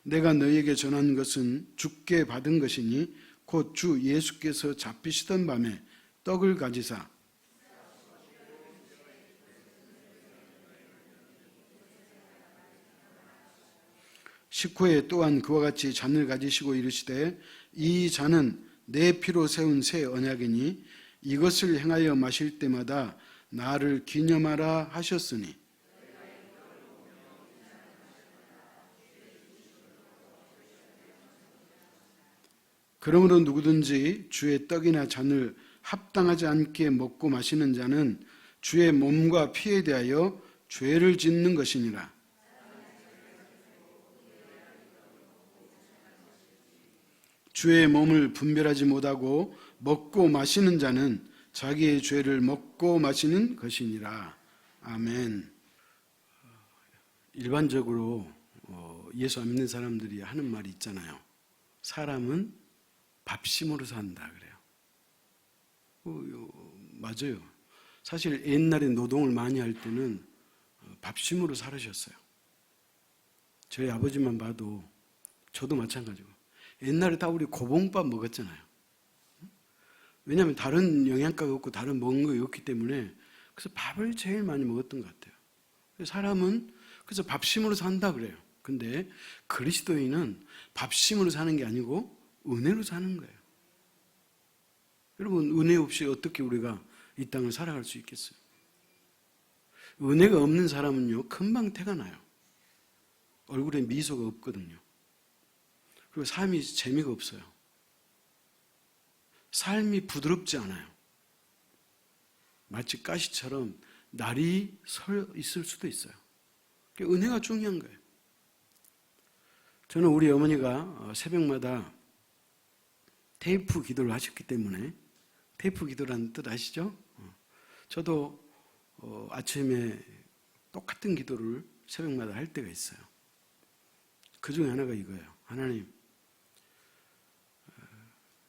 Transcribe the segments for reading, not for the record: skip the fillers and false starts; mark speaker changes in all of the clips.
Speaker 1: 내가 너희에게 전한 것은 주께 받은 것이니 곧 주 예수께서 잡히시던 밤에 떡을 가지사 식후에 또한 그와 같이 잔을 가지시고 이르시되 이 잔은 내 피로 세운 새 언약이니 이것을 행하여 마실 때마다 나를 기념하라 하셨으니 그러므로 누구든지 주의 떡이나 잔을 합당하지 않게 먹고 마시는 자는 주의 몸과 피에 대하여 죄를 짓는 것이니라. 주의 몸을 분별하지 못하고 먹고 마시는 자는 자기의 죄를 먹고 마시는 것이니라. 아멘. 일반적으로 예수 안 믿는 사람들이 하는 말이 있잖아요. 사람은 밥심으로 산다 그래요. 맞아요. 사실 옛날에 노동을 많이 할 때는 밥심으로 살으셨어요. 저희 아버지만 봐도 저도 마찬가지고 옛날에 다 우리 고봉밥 먹었잖아요. 왜냐하면 다른 영양가가 없고 다른 먹는 거 없기 때문에 그래서 밥을 제일 많이 먹었던 것 같아요. 사람은 그래서 밥심으로 산다 그래요. 근데 그리스도인은 밥심으로 사는 게 아니고 은혜로 사는 거예요. 여러분, 은혜 없이 어떻게 우리가 이 땅을 살아갈 수 있겠어요? 은혜가 없는 사람은요, 금방 태가 나요. 얼굴에 미소가 없거든요. 그리고 삶이 재미가 없어요. 삶이 부드럽지 않아요. 마치 가시처럼 날이 서 있을 수도 있어요. 은혜가 중요한 거예요. 저는 우리 어머니가 새벽마다 테이프 기도를 하셨기 때문에, 테이프 기도라는 뜻 아시죠? 저도 아침에 똑같은 기도를 새벽마다 할 때가 있어요. 그 중에 하나가 이거예요. 하나님,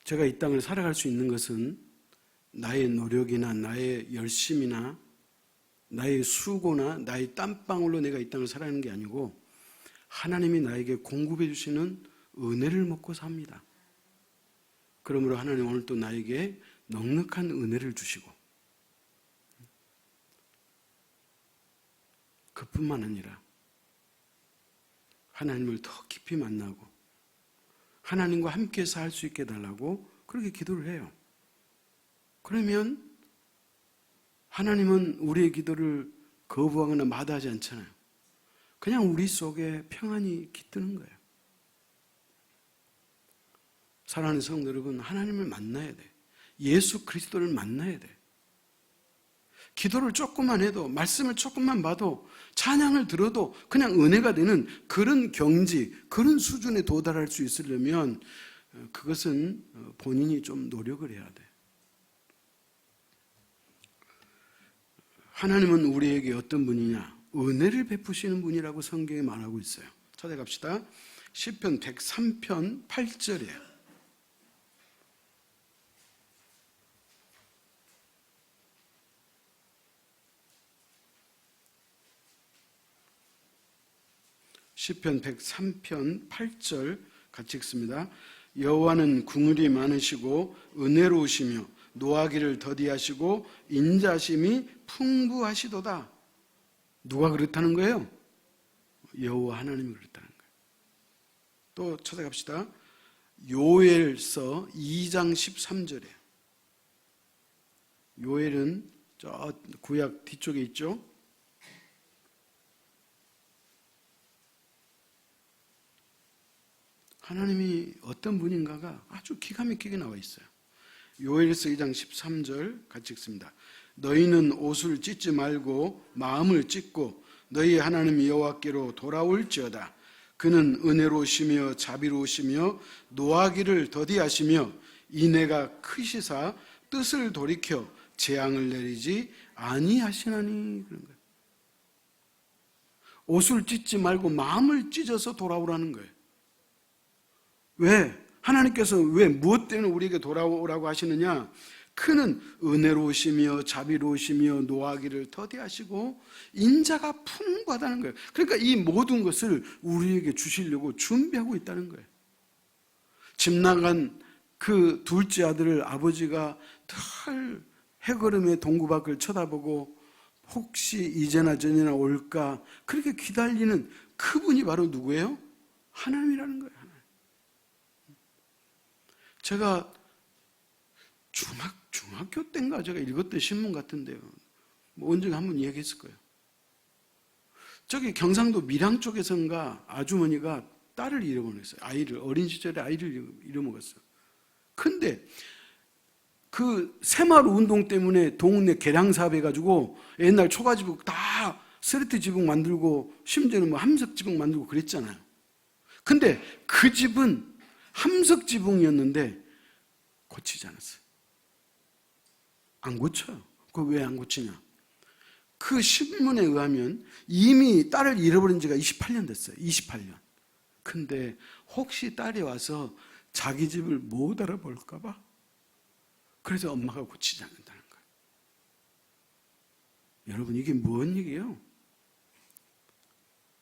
Speaker 1: 제가 이 땅을 살아갈 수 있는 것은 나의 노력이나 나의 열심이나 나의 수고나 나의 땀방울로 내가 이 땅을 살아가는 게 아니고 하나님이 나에게 공급해 주시는 은혜를 먹고 삽니다. 그러므로 하나님 오늘 또 나에게 넉넉한 은혜를 주시고 그뿐만 아니라 하나님을 더 깊이 만나고 하나님과 함께 살 수 있게 해달라고 그렇게 기도를 해요. 그러면 하나님은 우리의 기도를 거부하거나 마다하지 않잖아요. 그냥 우리 속에 평안이 깃드는 거예요. 사랑하는 성도 여러분, 하나님을 만나야 돼. 예수 그리스도를 만나야 돼. 기도를 조금만 해도, 말씀을 조금만 봐도, 찬양을 들어도 그냥 은혜가 되는 그런 경지, 그런 수준에 도달할 수 있으려면 그것은 본인이 좀 노력을 해야 돼. 하나님은 우리에게 어떤 분이냐? 은혜를 베푸시는 분이라고 성경에 말하고 있어요. 찾아갑시다. 시편 103편 8절이에요. 시편 103편 8절 같이 읽습니다. 여호와는 긍휼이 많으시고 은혜로우시며 노하기를 더디하시고 인자심이 풍부하시도다. 누가 그렇다는 거예요? 여호와 하나님이 그렇다는 거예요. 또 찾아갑시다. 요엘서 2장 13절이에요. 요엘은 저 구약 뒤쪽에 있죠. 하나님이 어떤 분인가가 아주 기가 막히게 나와 있어요. 요엘서 2장 13절 같이 읽습니다. 너희는 옷을 찢지 말고 마음을 찢고 너희 하나님 여호와께로 돌아올지어다. 그는 은혜로우시며 자비로우시며 노하기를 더디하시며 인애가 크시사 뜻을 돌이켜 재앙을 내리지 아니하시나니. 그런 거예요. 옷을 찢지 말고 마음을 찢어서 돌아오라는 거예요. 왜? 하나님께서 왜 무엇 때문에 우리에게 돌아오라고 하시느냐? 그는 은혜로우시며 자비로우시며 노하기를 더디하시고 인자가 풍부하다는 거예요. 그러니까 이 모든 것을 우리에게 주시려고 준비하고 있다는 거예요. 집 나간 그 둘째 아들을 아버지가 늘 해걸음에 동구밖을 쳐다보고 혹시 이제나 저제나 올까 그렇게 기다리는 그분이 바로 누구예요? 하나님이라는 거예요. 하나님. 제가 중학교 때인가 제가 읽었던 신문 같은데요. 뭐 언젠가 한번 이야기했을 거예요. 저기 경상도 밀양 쪽에선가 아주머니가 딸을 잃어버렸어요. 아이를, 어린 시절에 아이를 잃어먹었어요. 근데 그 새마을 운동 때문에 동네 개량 사업 해가지고 옛날 초가지북 다 스레트 지붕 만들고 심지어는 뭐 함석 지붕 만들고 그랬잖아요. 근데 그 집은 함석 지붕이었는데 고치지 않았어요. 안 고쳐요. 그거 왜 안 고치냐? 그 신문에 의하면 이미 딸을 잃어버린 지가 28년 됐어요. 28년. 근데 혹시 딸이 와서 자기 집을 못 알아볼까 봐 그래서 엄마가 고치지 않는다는 거예요. 여러분 이게 뭔 얘기예요?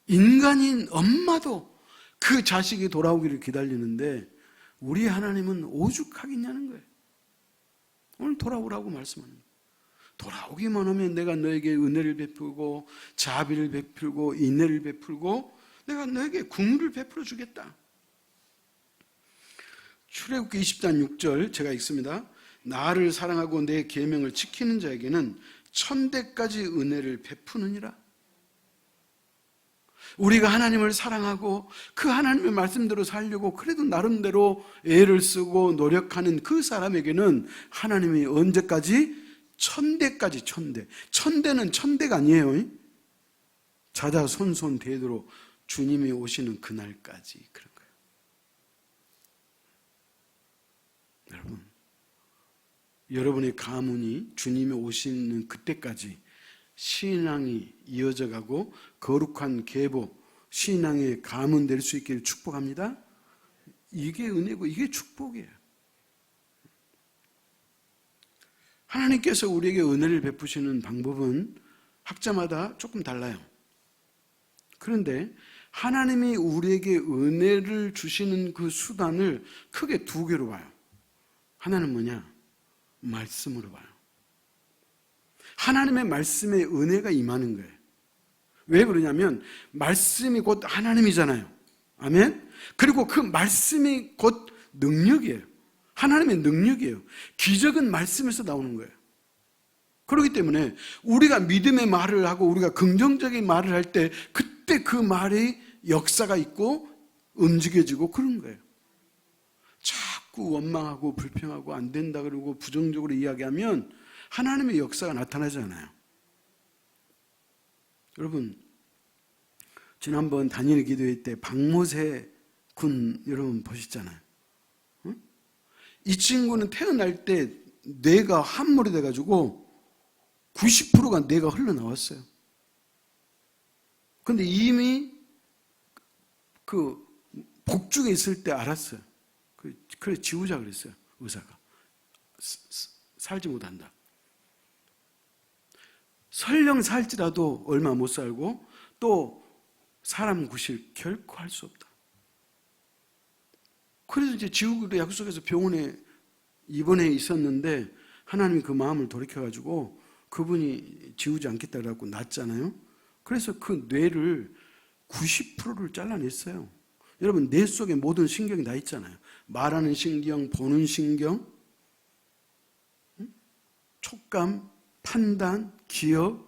Speaker 1: 인간인 엄마도 그 자식이 돌아오기를 기다리는데 우리 하나님은 오죽하겠냐는 거예요. 오늘 돌아오라고 말씀하는 거예요. 돌아오기만 하면 내가 너에게 은혜를 베풀고 자비를 베풀고 인내를 베풀고 내가 너에게 국물을 베풀어 주겠다. 출애굽기 20장 6절 제가 읽습니다. 나를 사랑하고 내 계명을 지키는 자에게는 천대까지 은혜를 베푸느니라. 우리가 하나님을 사랑하고 그 하나님의 말씀대로 살려고 그래도 나름대로 애를 쓰고 노력하는 그 사람에게는 하나님이 언제까지? 천대까지. 천대는 천대가 아니에요. 자자손손 되도록 주님이 오시는 그날까지 그런 거예요. 여러분, 여러분의 가문이 주님이 오시는 그때까지 신앙이 이어져 가고 거룩한 계보, 신앙의 가문 될 수 있기를 축복합니다. 이게 은혜고 이게 축복이에요. 하나님께서 우리에게 은혜를 베푸시는 방법은 학자마다 조금 달라요. 그런데 하나님이 우리에게 은혜를 주시는 그 수단을 크게 두 개로 봐요. 하나는 뭐냐? 말씀으로 봐요. 하나님의 말씀에 은혜가 임하는 거예요. 왜 그러냐면 말씀이 곧 하나님이잖아요. 아멘? 그리고 그 말씀이 곧 능력이에요. 하나님의 능력이에요. 기적은 말씀에서 나오는 거예요. 그렇기 때문에 우리가 믿음의 말을 하고 우리가 긍정적인 말을 할 때 그때 그 말이 역사가 있고 움직여지고 그런 거예요. 자꾸 원망하고 불평하고 안 된다 그러고 부정적으로 이야기하면 하나님의 역사가 나타나지 않아요. 여러분, 지난번 단일 기도회 때 박모세 군 여러분 보셨잖아요. 응? 이 친구는 태어날 때 뇌가 함몰이 돼가지고 90%가 뇌가 흘러나왔어요. 근데 이미 그 복중에 있을 때 알았어요. 그래 지우자 그랬어요. 의사가. 살지 못한다. 설령 살지라도 얼마 못 살고 또 사람 구실 결코 할 수 없다. 그래서 이제 지우기로 약속해서 병원에 입원해 있었는데 하나님이 그 마음을 돌이켜가지고 그분이 지우지 않겠다 그래갖고 낫잖아요. 그래서 그 뇌를 90%를 잘라냈어요. 여러분 뇌 속에 모든 신경이 다 있잖아요. 말하는 신경, 보는 신경, 촉감, 판단, 기억.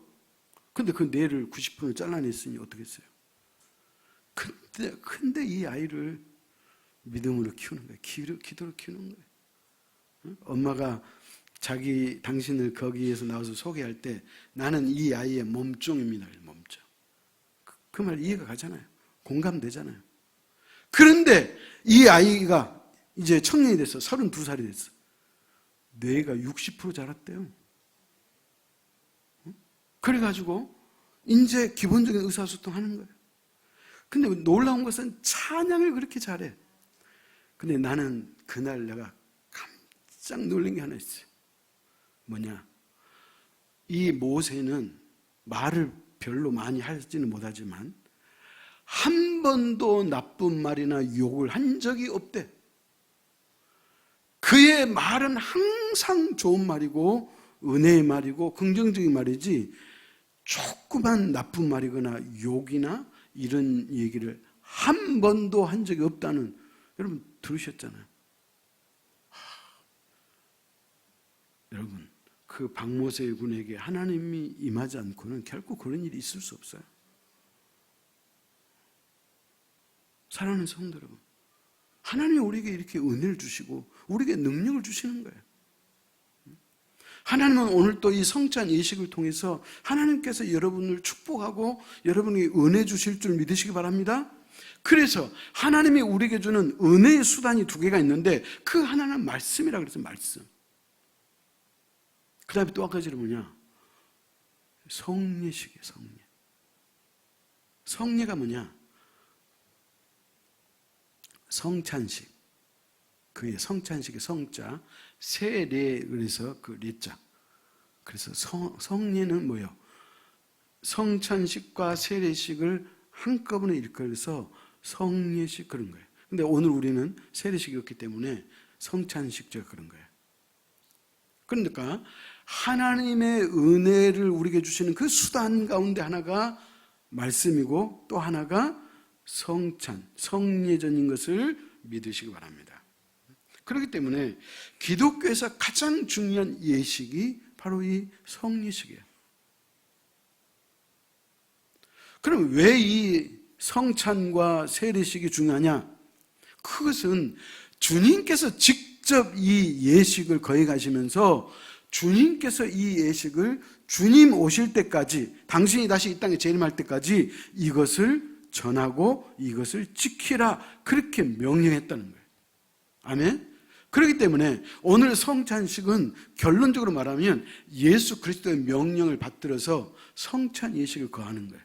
Speaker 1: 근데 그 뇌를 90% 잘라냈으니 어떻게 했어요? 근데 이 아이를 믿음으로 키우는 거예요. 기도로 키우는 거예요. 엄마가 당신을 거기에서 나와서 소개할 때 나는 이 아이의 몸종입니다. 몸종. 그 말 이해가 가잖아요. 공감되잖아요. 그런데 이 아이가 이제 청년이 됐어. 32살이 됐어. 뇌가 60% 자랐대요. 그래가지고 이제 기본적인 의사소통 하는 거예요. 근데 놀라운 것은 찬양을 그렇게 잘해. 근데 나는 그날 내가 깜짝 놀란 게 하나 있어요. 뭐냐? 이 모세는 말을 별로 많이 하지는 못하지만 한 번도 나쁜 말이나 욕을 한 적이 없대. 그의 말은 항상 좋은 말이고 은혜의 말이고 긍정적인 말이지 조그만 나쁜 말이거나 욕이나 이런 얘기를 한 번도 한 적이 없다는, 여러분 들으셨잖아요. 여러분, 그 박모세 군에게 하나님이 임하지 않고는 결코 그런 일이 있을 수 없어요. 사랑하는 성도 여러분, 하나님이 우리에게 이렇게 은혜를 주시고 우리에게 능력을 주시는 거예요. 하나님은 오늘 또 이 성찬 예식을 통해서 하나님께서 여러분을 축복하고 여러분에게 은혜 주실 줄 믿으시기 바랍니다. 그래서 하나님이 우리에게 주는 은혜의 수단이 두 개가 있는데 그 하나는 말씀이라고 그래서 말씀. 그 다음에 또 한 가지는 뭐냐? 성례식이에요. 성례. 성례가 뭐냐? 성찬식. 그의 성찬식의 성자, 세례, 그래서 그 레자. 그래서 성례는 뭐예요? 성찬식과 세례식을 한꺼번에 일컬어서 성례식, 그런 거예요. 근데 오늘 우리는 세례식이었기 때문에 성찬식적 그런 거예요. 그러니까 하나님의 은혜를 우리에게 주시는 그 수단 가운데 하나가 말씀이고 또 하나가 성찬, 성례전인 것을 믿으시기 바랍니다. 그렇기 때문에 기독교에서 가장 중요한 예식이 바로 이 성례식이에요. 그럼 왜 이 성찬과 세례식이 중요하냐? 그것은 주님께서 직접 이 예식을 거행하시면서 주님께서 이 예식을 주님 오실 때까지, 당신이 다시 이 땅에 재림할 때까지 이것을 전하고 이것을 지키라, 그렇게 명령했다는 거예요. 아멘? 그렇기 때문에 오늘 성찬식은 결론적으로 말하면 예수 그리스도의 명령을 받들어서 성찬 예식을 거하는 거예요.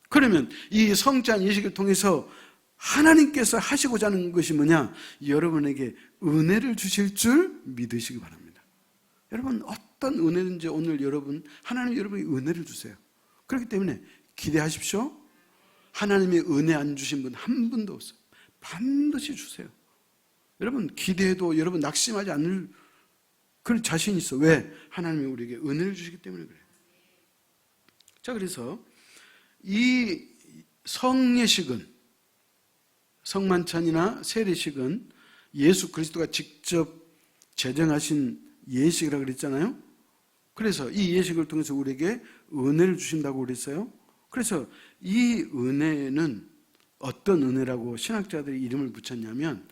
Speaker 1: 그러면 이 성찬 예식을 통해서 하나님께서 하시고자 하는 것이 뭐냐? 여러분에게 은혜를 주실 줄 믿으시기 바랍니다. 여러분, 어떤 은혜든지 오늘 하나님 여러분이 은혜를 주세요. 그렇기 때문에 기대하십시오. 하나님의 은혜 안 주신 분 한 분도 없어요. 반드시 주세요. 여러분, 기대해도 여러분 낙심하지 않을 그런 자신이 있어. 왜? 하나님이 우리에게 은혜를 주시기 때문에 그래요. 자, 그래서 이 성례식은, 성만찬이나 세례식은 예수 그리스도가 직접 제정하신 예식이라고 그랬잖아요. 그래서 이 예식을 통해서 우리에게 은혜를 주신다고 그랬어요. 그래서 이 은혜는 어떤 은혜라고 신학자들이 이름을 붙였냐면,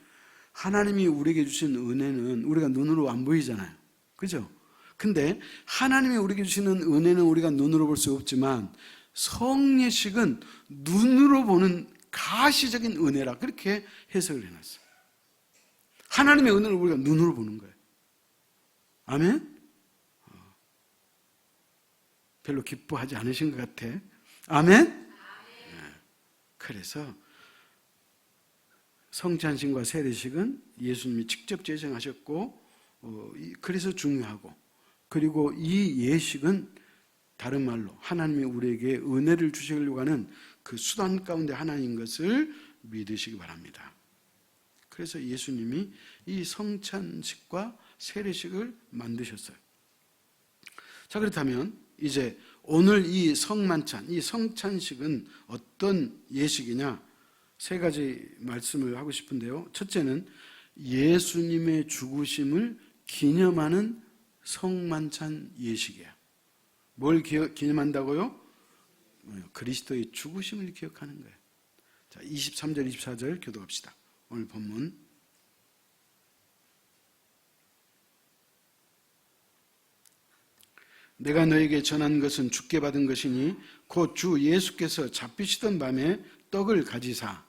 Speaker 1: 하나님이 우리에게 주신 은혜는 우리가 눈으로 안 보이잖아요. 그죠? 근데 하나님이 우리에게 주시는 은혜는 우리가 눈으로 볼 수 없지만 성례식은 눈으로 보는 가시적인 은혜라, 그렇게 해석을 해놨어요. 하나님의 은혜를 우리가 눈으로 보는 거예요. 아멘? 별로 기뻐하지 않으신 것 같아. 아멘? 네. 그래서 성찬식과 세례식은 예수님이 직접 제정하셨고, 그래서 중요하고, 그리고 이 예식은 다른 말로 하나님이 우리에게 은혜를 주시려고 하는 그 수단 가운데 하나인 것을 믿으시기 바랍니다. 그래서 예수님이 이 성찬식과 세례식을 만드셨어요. 자, 그렇다면 이제 오늘 이 성만찬, 이 성찬식은 어떤 예식이냐? 세 가지 말씀을 하고 싶은데요. 첫째는 예수님의 죽으심을 기념하는 성만찬 예식이에요. 뭘 기념한다고요? 그리스도의 죽으심을 기억하는 거예요. 자, 23절, 24절 교독합시다. 오늘 본문. 내가 너에게 전한 것은 주께 받은 것이니 곧 주 예수께서 잡히시던 밤에 떡을 가지사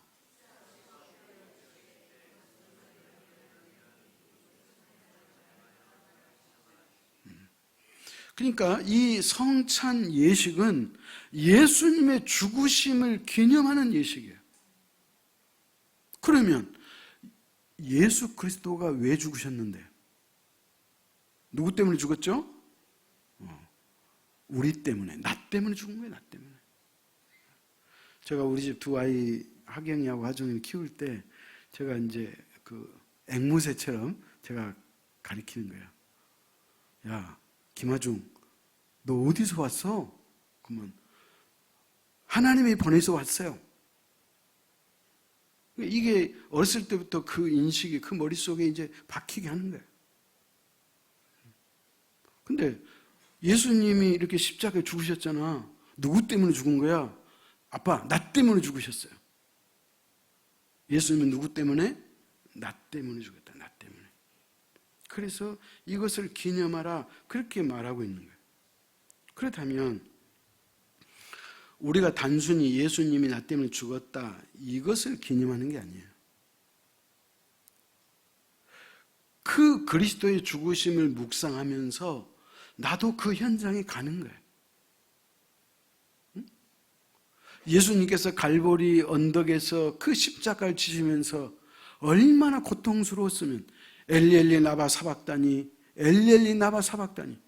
Speaker 1: 그러니까 이 성찬 예식은 예수님의 죽으심을 기념하는 예식이에요. 그러면 예수 그리스도가 왜 죽으셨는데? 누구 때문에 죽었죠? 우리 때문에, 나 때문에 죽은 거예요. 나 때문에. 제가 우리 집 두 아이 하경이하고 하정이를 키울 때 제가 이제 그 앵무새처럼 제가 가리키는 거예요. 야, 김하중, 너 어디서 왔어? 그러면 하나님이 보내서 왔어요. 이게 어렸을 때부터 그 인식이 그 머릿속에 이제 박히게 하는 거예요. 근데 예수님이 이렇게 십자가에 죽으셨잖아. 누구 때문에 죽은 거야? 아빠, 나 때문에 죽으셨어요. 예수님은 누구 때문에? 나 때문에 죽었다. 나 때문에. 그래서 이것을 기념하라 그렇게 말하고 있는 거예요. 그렇다면 우리가 단순히 예수님이 나 때문에 죽었다 이것을 기념하는 게 아니에요. 그 그리스도의 죽으심을 묵상하면서 나도 그 현장에 가는 거예요. 예수님께서 갈보리 언덕에서 그 십자가를 지시면서 얼마나 고통스러웠으면 엘리 엘리 나바 사박다니 엘리 엘리 나바 사박다니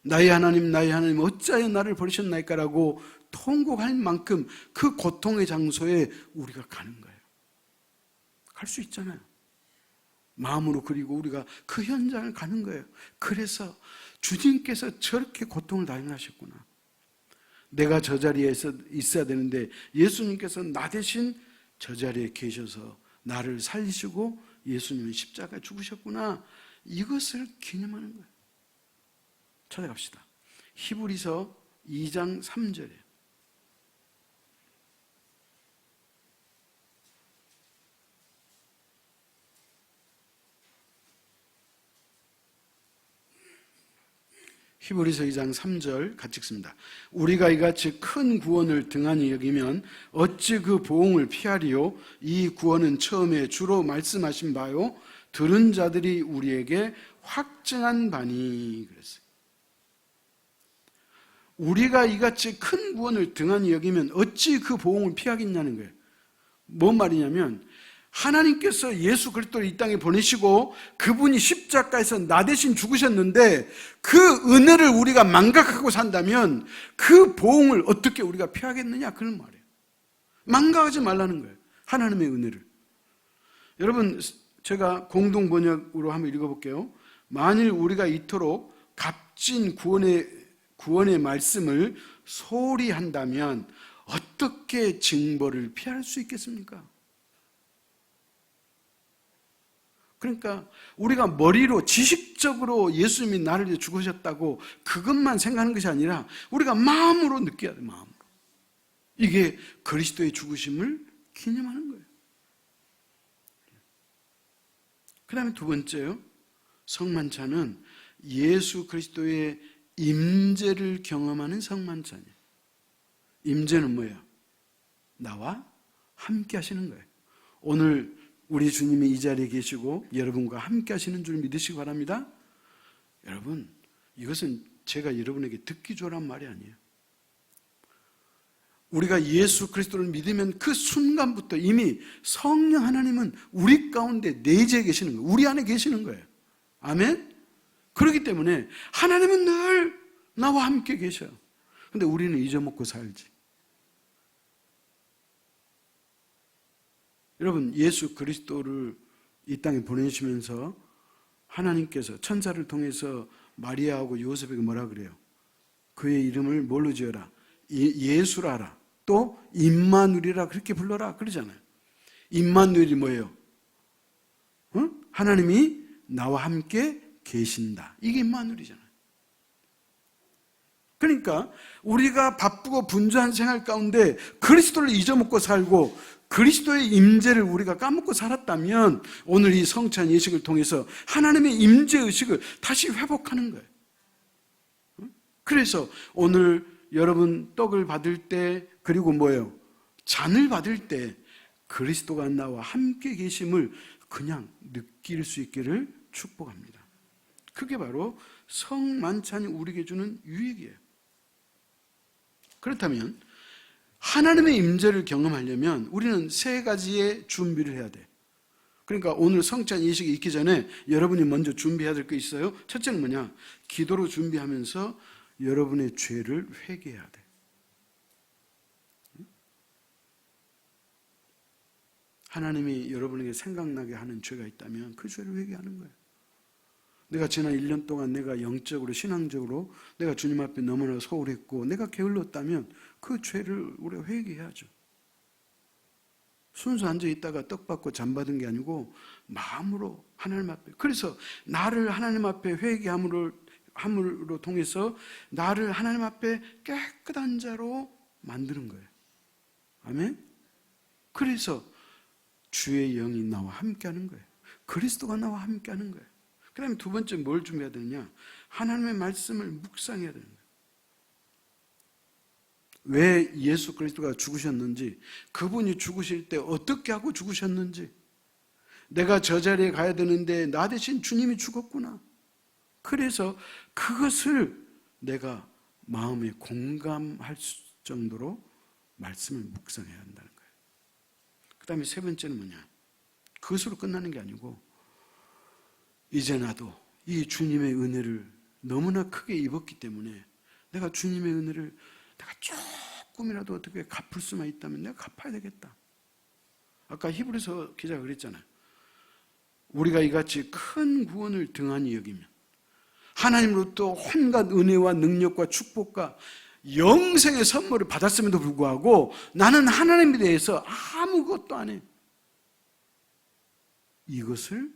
Speaker 1: 나의 하나님 어찌하여 나를 버리셨나이까라고 통곡할 만큼 그 고통의 장소에 우리가 가는 거예요. 갈 수 있잖아요. 마음으로. 그리고 우리가 그 현장을 가는 거예요. 그래서 주님께서 저렇게 고통을 당하셨구나. 내가 저 자리에 있어야 되는데 예수님께서 나 대신 저 자리에 계셔서 나를 살리시고 예수님은 십자가에 죽으셨구나. 이것을 기념하는 거예요. 찾아갑시다. 히브리서 2장 3절이에요. 히브리서 2장 3절 같이 읽습니다. 우리가 이같이 큰 구원을 등한히 여기면 어찌 그 보응을 피하리요? 이 구원은 처음에 주로 말씀하신 바요 들은 자들이 우리에게 확증한 바니 그랬어요. 우리가 이같이 큰 구원을 등한히 여기면 어찌 그 보응을 피하겠냐는 거예요. 뭔 말이냐면 하나님께서 예수 그리스도를 이 땅에 보내시고 그분이 십자가에서 나 대신 죽으셨는데 그 은혜를 우리가 망각하고 산다면 그 보응을 어떻게 우리가 피하겠느냐 그런 말이에요. 망각하지 말라는 거예요. 하나님의 은혜를. 여러분 제가 공동 번역으로 한번 읽어볼게요. 만일 우리가 이토록 값진 구원의 말씀을 소홀히 한다면 어떻게 징벌을 피할 수 있겠습니까? 그러니까 우리가 머리로 지식적으로 예수님이 나를 위해 죽으셨다고 그것만 생각하는 것이 아니라 우리가 마음으로 느껴야 돼요. 마음으로. 이게 그리스도의 죽으심을 기념하는 거예요. 그 다음에 두 번째요. 성만찬은 예수 그리스도의 임재를 경험하는 성만찬이에요. 임재는 뭐예요? 나와 함께 하시는 거예요. 오늘 우리 주님이 이 자리에 계시고 여러분과 함께 하시는 줄 믿으시기 바랍니다. 여러분, 이것은 제가 여러분에게 듣기 좋으란 말이 아니에요. 우리가 예수 그리스도를 믿으면 그 순간부터 이미 성령 하나님은 우리 가운데 내재해 계시는 거예요. 우리 안에 계시는 거예요. 아멘? 그렇기 때문에 하나님은 늘 나와 함께 계셔요. 근데 우리는 잊어먹고 살지. 여러분, 예수 그리스도를 이 땅에 보내시면서 하나님께서 천사를 통해서 마리아하고 요셉에게 뭐라 그래요? 그의 이름을 뭘로 지어라? 예수라라. 또 임마누엘이라 그렇게 불러라 그러잖아요. 임마누엘이 뭐예요? 하나님이 나와 함께 계신다. 이게 임마누엘이잖아요. 그러니까 우리가 바쁘고 분주한 생활 가운데 그리스도를 잊어먹고 살고 그리스도의 임재를 우리가 까먹고 살았다면 오늘 이 성찬 예식을 통해서 하나님의 임재의식을 다시 회복하는 거예요. 그래서 오늘 여러분 떡을 받을 때 그리고 뭐예요? 잔을 받을 때 그리스도가 나와 함께 계심을 그냥 느낄 수 있기를 축복합니다. 그게 바로 성만찬이 우리에게 주는 유익이에요. 그렇다면 하나님의 임재를 경험하려면 우리는 세 가지의 준비를 해야 돼. 그러니까 오늘 성찬 예식이 있기 전에 여러분이 먼저 준비해야 될 거 있어요. 첫째는 뭐냐? 기도로 준비하면서 여러분의 죄를 회개해야 돼. 하나님이 여러분에게 생각나게 하는 죄가 있다면 그 죄를 회개하는 거예요. 내가 지난 1년 동안 내가 영적으로 신앙적으로 내가 주님 앞에 너무나 소홀했고 내가 게을렀다면 그 죄를 우리가 회개해야죠. 순수 앉아 있다가 떡 받고 잠 받은 게 아니고 마음으로 하나님 앞에, 그래서 나를 하나님 앞에 회개함으로 통해서 나를 하나님 앞에 깨끗한 자로 만드는 거예요. 아멘? 그래서 주의 영이 나와 함께하는 거예요. 그리스도가 나와 함께하는 거예요. 그 다음에 두 번째 뭘 준비해야 되느냐? 하나님의 말씀을 묵상해야 되는 거예요. 왜 예수 그리스도가 죽으셨는지, 그분이 죽으실 때 어떻게 하고 죽으셨는지, 내가 저 자리에 가야 되는데 나 대신 주님이 죽었구나. 그래서 그것을 내가 마음에 공감할 정도로 말씀을 묵상해야 한다는 거예요. 그 다음에 세 번째는 뭐냐? 그것으로 끝나는 게 아니고 이제 나도 이 주님의 은혜를 너무나 크게 입었기 때문에 내가 주님의 은혜를 내가 조금이라도 어떻게 갚을 수만 있다면 내가 갚아야 되겠다. 아까 히브리서 기자가 그랬잖아요. 우리가 이같이 큰 구원을 등한히 여기면 하나님으로부터 온갖 은혜와 능력과 축복과 영생의 선물을 받았음에도 불구하고 나는 하나님에 대해서 아무것도 안 해. 이것을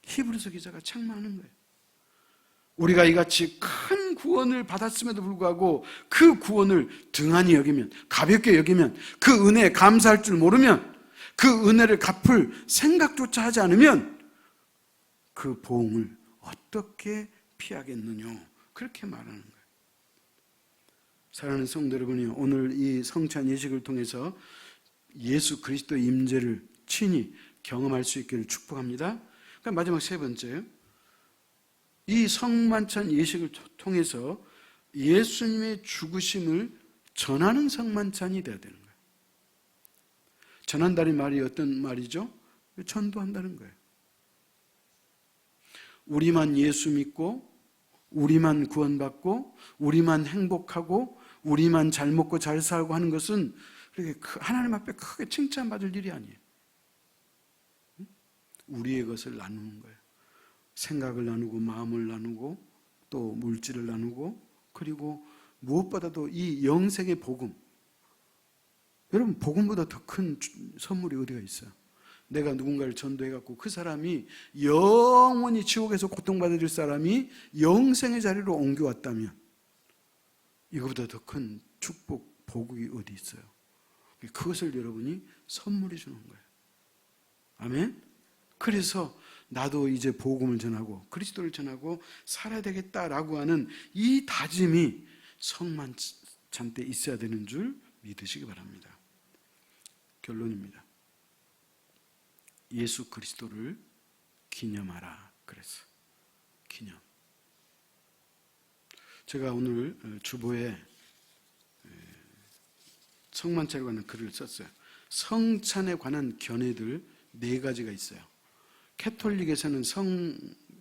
Speaker 1: 히브리서 기자가 책망하는 거예요. 우리가 이같이 큰 구원을 받았음에도 불구하고 그 구원을 등한히 여기면, 가볍게 여기면, 그 은혜에 감사할 줄 모르면, 그 은혜를 갚을 생각조차 하지 않으면 그 보응을 어떻게 피하겠느냐, 그렇게 말하는 거예요. 사랑하는 성도 여러분이 오늘 이 성찬 예식을 통해서 예수 그리스도의 임재를 친히 경험할 수 있기를 축복합니다. 그럼 마지막 세 번째, 이 성만찬 예식을 통해서 예수님의 죽으심을 전하는 성만찬이 되어야 되는 거예요. 전한다는 말이 어떤 말이죠? 전도한다는 거예요. 우리만 예수 믿고 우리만 구원받고 우리만 행복하고 우리만 잘 먹고 잘 살고 하는 것은 그렇게 하나님 앞에 크게 칭찬받을 일이 아니에요. 우리의 것을 나누는 거예요. 생각을 나누고 마음을 나누고 또 물질을 나누고, 그리고 무엇보다도 이 영생의 복음, 여러분 복음보다 더 큰 선물이 어디가 있어요? 내가 누군가를 전도해갖고 그 사람이 영원히 지옥에서 고통받을 사람이 영생의 자리로 옮겨왔다면 이거보다 더 큰 축복, 복이 어디 있어요? 그것을 여러분이 선물해 주는 거예요. 아멘? 그래서 나도 이제 복음을 전하고 그리스도를 전하고 살아야 되겠다라고 하는 이 다짐이 성만찬 때 있어야 되는 줄 믿으시기 바랍니다. 결론입니다. 예수 그리스도를 기념하라 그랬어. 기념. 제가 오늘 주보에 성만찬에 관한 글을 썼어요. 성찬에 관한 견해들 4가지가 있어요. 캐톨릭에서는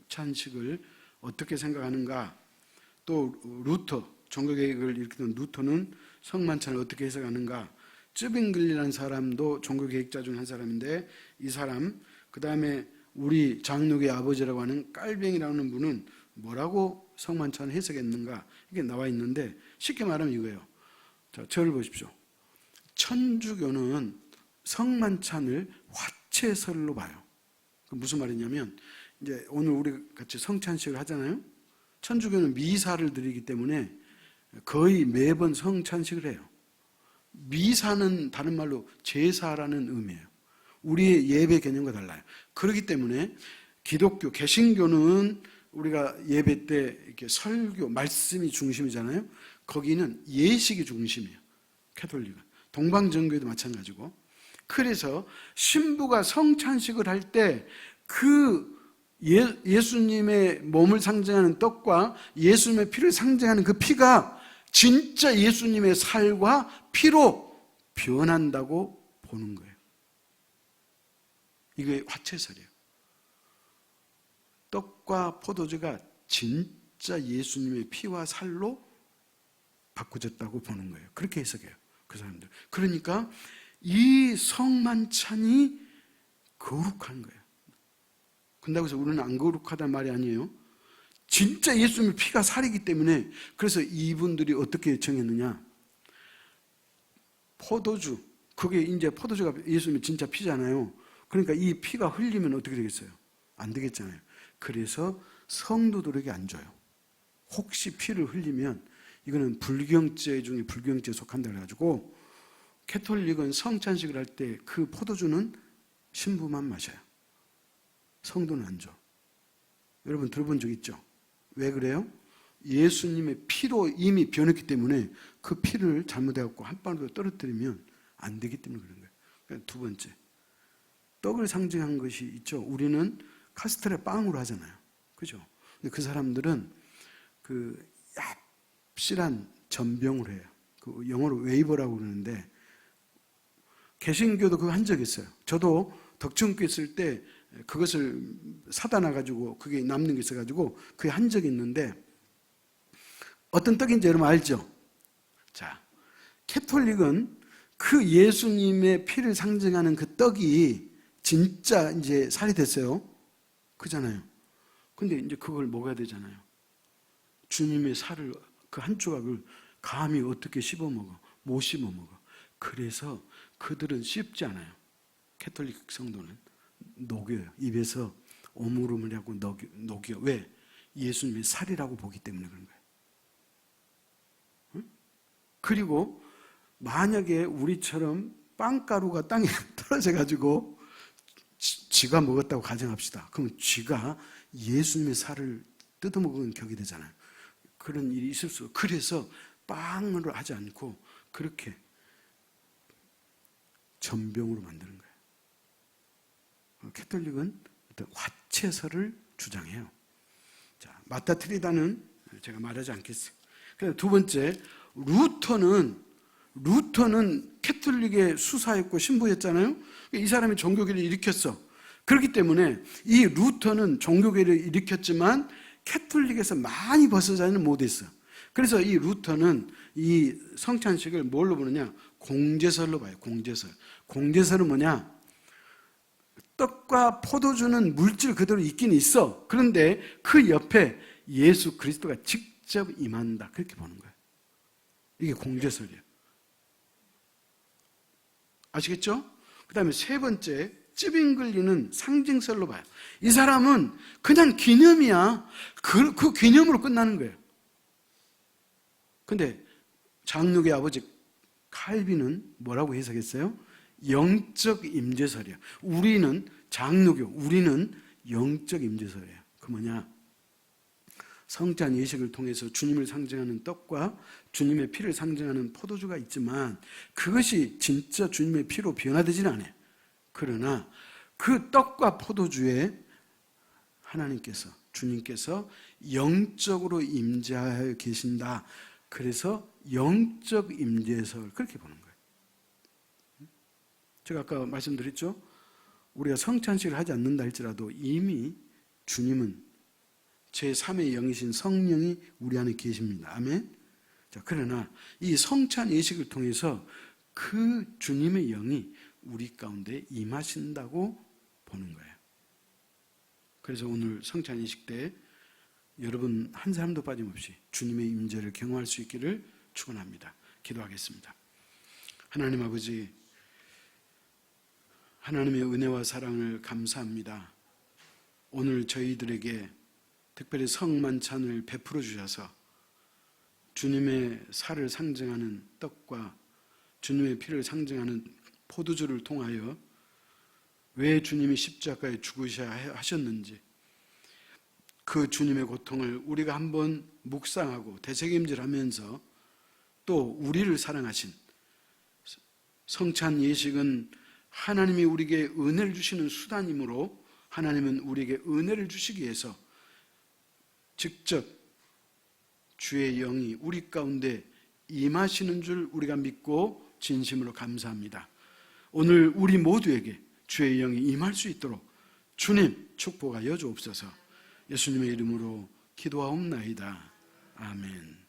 Speaker 1: 성찬식을 어떻게 생각하는가, 또 루터, 종교개혁을 일으키던 루터는 성만찬을 어떻게 해석하는가, 쯔빙글리라는 사람도 종교개혁자 중 한 사람인데 이 사람, 그 다음에 우리 장로교의 아버지라고 하는 깔뱅이라는 분은 뭐라고 성만찬을 해석했는가, 이게 나와 있는데 쉽게 말하면 이거예요. 자, 저를 보십시오. 천주교는 성만찬을 화채설로 봐요. 무슨 말이냐면 이제 오늘 우리 같이 성찬식을 하잖아요. 천주교는 미사를 드리기 때문에 거의 매번 성찬식을 해요. 미사는 다른 말로 제사라는 의미예요. 우리의 예배 개념과 달라요. 그렇기 때문에 기독교, 개신교는 우리가 예배 때 이렇게 설교, 말씀이 중심이잖아요. 거기는 예식이 중심이에요. 캐톨릭은. 동방정교도 마찬가지고. 그래서 신부가 성찬식을 할 때 그 예수님의 몸을 상징하는 떡과 예수님의 피를 상징하는 그 피가 진짜 예수님의 살과 피로 변한다고 보는 거예요. 이게 화채설이에요. 떡과 포도주가 진짜 예수님의 피와 살로 바꿔졌다고 보는 거예요. 그렇게 해석해요, 그 사람들. 그러니까 이 성만찬이 거룩한 거예요. 근다고 해서 우리는 안 거룩하단 말이 아니에요. 진짜 예수님의 피가 살이기 때문에. 그래서 이분들이 어떻게 정했느냐, 포도주, 그게 이제 포도주가 예수님의 진짜 피잖아요. 그러니까 이 피가 흘리면 어떻게 되겠어요? 안 되겠잖아요. 그래서 성도들에게 안 줘요. 혹시 피를 흘리면 이거는 불경죄 중에 불경죄에 속한다 그래가지고 캐톨릭은 성찬식을 할 때 그 포도주는 신부만 마셔요. 성도는 안 줘. 여러분 들어본 적 있죠? 왜 그래요? 예수님의 피로 이미 변했기 때문에 그 피를 잘못해갖고 한 방울도 떨어뜨리면 안 되기 때문에 그런 거예요. 그러니까 두 번째, 떡을 상징한 것이 있죠. 우리는 카스텔라 빵으로 하잖아요. 그죠? 근데 그 사람들은 그 얍실한 전병으로 해요. 그 영어로 웨이버라고 그러는데, 개신교도 그거 한 적이 있어요. 저도 덕천교회 있을 때 그것을 사다 놔가지고 그게 남는 게 있어가지고 그게 한 적이 있는데, 어떤 떡인지 여러분 알죠? 자, 캐톨릭은 그 예수님의 피를 상징하는 그 떡이 진짜 이제 살이 됐어요. 그잖아요. 근데 이제 그걸 먹어야 되잖아요. 주님의 살을, 그 한 조각을 감히 어떻게 씹어 먹어? 못 씹어 먹어. 그래서 그들은 씹지 않아요. 캐톨릭 성도는 녹여요. 입에서 오물오물하고 녹여. 왜? 예수님의 살이라고 보기 때문에 그런 거예요. 응? 그리고 만약에 우리처럼 빵가루가 땅에 떨어져 가지고 쥐가 먹었다고 가정합시다. 그러면 쥐가 예수님의 살을 뜯어먹은 격이 되잖아요. 그런 일이 있을 수. 그래서 빵으로 하지 않고 그렇게 전병으로 만드는 거예요. 캐톨릭은 어떤 화채설을 주장해요. 자, 마타 트리다는 제가 말하지 않겠어요. 그다음 두 번째, 루터는 캐톨릭의 수사였고 신부였잖아요. 이 사람이 종교개를 일으켰어. 그렇기 때문에 이 루터는 종교개를 일으켰지만 캐톨릭에서 많이 벗어나지는 못했어. 그래서 이 루터는 이 성찬식을 뭘로 보느냐? 공제설로 봐요. 공제설. 공제설은 뭐냐? 떡과 포도주는 물질 그대로 있긴 있어. 그런데 그 옆에 예수 그리스도가 직접 임한다. 그렇게 보는 거예요. 이게 공제설이에요. 아시겠죠? 그 다음에 세 번째, 찌빙글리는 상징설로 봐요. 이 사람은 그냥 기념이야. 그 기념으로 끝나는 거예요. 근데 장로의 아버지 칼빈은 뭐라고 해석했어요? 영적 임재설이야. 우리는 장로교, 우리는 영적 임재설이에요. 그 뭐냐? 성찬 예식을 통해서 주님을 상징하는 떡과 주님의 피를 상징하는 포도주가 있지만 그것이 진짜 주님의 피로 변화되지는 않아요. 그러나 그 떡과 포도주에 하나님께서, 주님께서 영적으로 임재하여 계신다. 그래서 영적 임재설, 그렇게 보는 거예요. 제가 아까 말씀드렸죠? 우리가 성찬식을 하지 않는다 할지라도 이미 주님은 제3의 영이신 성령이 우리 안에 계십니다. 아멘? 자, 그러나 이 성찬 예식을 통해서 그 주님의 영이 우리 가운데 임하신다고 보는 거예요. 그래서 오늘 성찬 예식 때 여러분 한 사람도 빠짐없이 주님의 임재를 경험할 수 있기를 축원합니다. 기도하겠습니다. 하나님 아버지, 하나님의 은혜와 사랑을 감사합니다. 오늘 저희들에게 특별히 성만찬을 베풀어 주셔서 주님의 살을 상징하는 떡과 주님의 피를 상징하는 포도주를 통하여 왜 주님이 십자가에 죽으셔야 하셨는지, 그 주님의 고통을 우리가 한번 묵상하고 되새김질하면서 또 우리를 사랑하신, 성찬 예식은 하나님이 우리에게 은혜를 주시는 수단이므로 하나님은 우리에게 은혜를 주시기 위해서 직접 주의 영이 우리 가운데 임하시는 줄 우리가 믿고 진심으로 감사합니다. 오늘 우리 모두에게 주의 영이 임할 수 있도록 주님 축복하여 주옵소서. 예수님의 이름으로 기도하옵나이다. 아멘.